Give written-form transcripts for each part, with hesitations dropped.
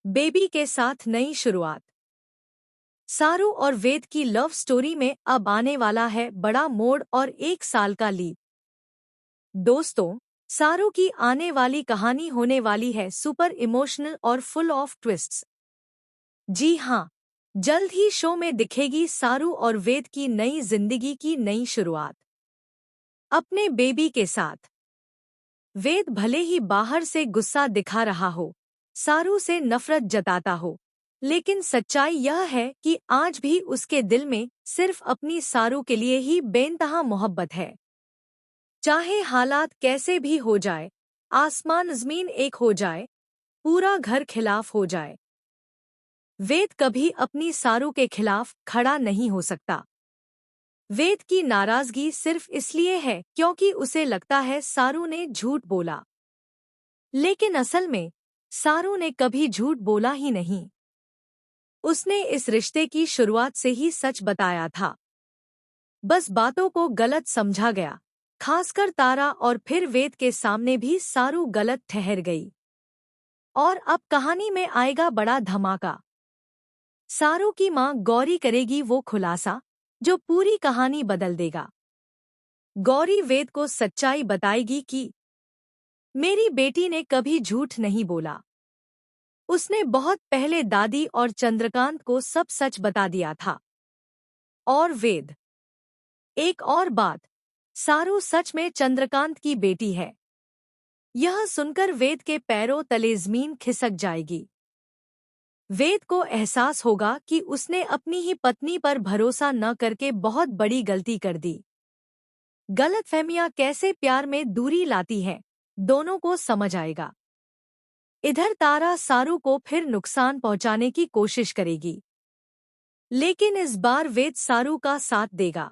Baby के साथ नई शुरुआत। सारू और वेद की लव स्टोरी में अब आने वाला है बड़ा मोड़ और 1 साल का लीप। दोस्तों, सारू की आने वाली कहानी होने वाली है सुपर इमोशनल और फुल ऑफ ट्विस्ट्स। जी हाँ, जल्द ही शो में दिखेगी सारू और वेद की नई जिंदगी की नई शुरुआत अपने बेबी के साथ। वेद भले ही बाहर से गुस्सा दिखा रहा हो, सारू से नफरत जताता हो, लेकिन सच्चाई यह है कि आज भी उसके दिल में सिर्फ अपनी सारू के लिए ही बेइंतहा मोहब्बत है। चाहे हालात कैसे भी हो जाए, आसमान ज़मीन एक हो जाए, पूरा घर खिलाफ हो जाए, वेद कभी अपनी सारू के खिलाफ खड़ा नहीं हो सकता। वेद की नाराजगी सिर्फ इसलिए है क्योंकि उसे लगता है सारू ने झूठ बोला, लेकिन असल में सारू ने कभी झूठ बोला ही नहीं। उसने इस रिश्ते की शुरुआत से ही सच बताया था। बस बातों को गलत समझा गया, खासकर तारा, और फिर वेद के सामने भी सारू गलत ठहर गई। और अब कहानी में आएगा बड़ा धमाका। सारू की मां गौरी करेगी वो खुलासा जो पूरी कहानी बदल देगा। गौरी वेद को सच्चाई बताएगी कि मेरी बेटी ने कभी झूठ नहीं बोला। उसने बहुत पहले दादी और चंद्रकांत को सब सच बता दिया था। और वेद, एक और बात, सारू सच में चंद्रकांत की बेटी है। यह सुनकर वेद के पैरों तले ज़मीन खिसक जाएगी। वेद को एहसास होगा कि उसने अपनी ही पत्नी पर भरोसा न करके बहुत बड़ी गलती कर दी। गलतफहमियां कैसे प्यार में दूरी लाती हैं, दोनों को समझ आएगा। इधर तारा सारू को फिर नुकसान पहुंचाने की कोशिश करेगी, लेकिन इस बार वेद सारू का साथ देगा।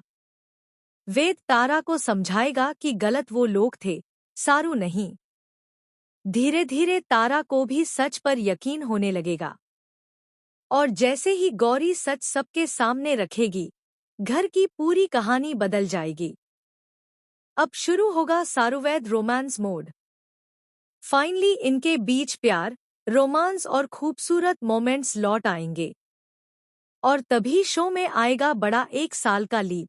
वेद तारा को समझाएगा कि गलत वो लोग थे, सारू नहीं। धीरे धीरे तारा को भी सच पर यकीन होने लगेगा। और जैसे ही गौरी सच सबके सामने रखेगी, घर की पूरी कहानी बदल जाएगी। अब शुरू होगा सारूवैद रोमांस मोड। फाइनली इनके बीच प्यार, रोमांस और खूबसूरत मोमेंट्स लौट आएंगे। और तभी शो में आएगा बड़ा 1 साल का लीप,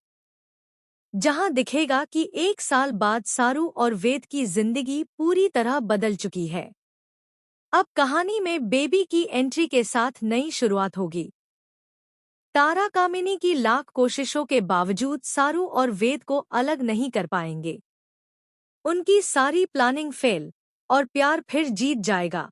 जहां दिखेगा कि 1 साल बाद सारू और वेद की जिंदगी पूरी तरह बदल चुकी है। अब कहानी में बेबी की एंट्री के साथ नई शुरुआत होगी। तारा कामिनी की लाख कोशिशों के बावजूद सारू और वेद को अलग नहीं कर पाएंगे। उनकी सारी प्लानिंग फेल, और प्यार फिर जीत जाएगा।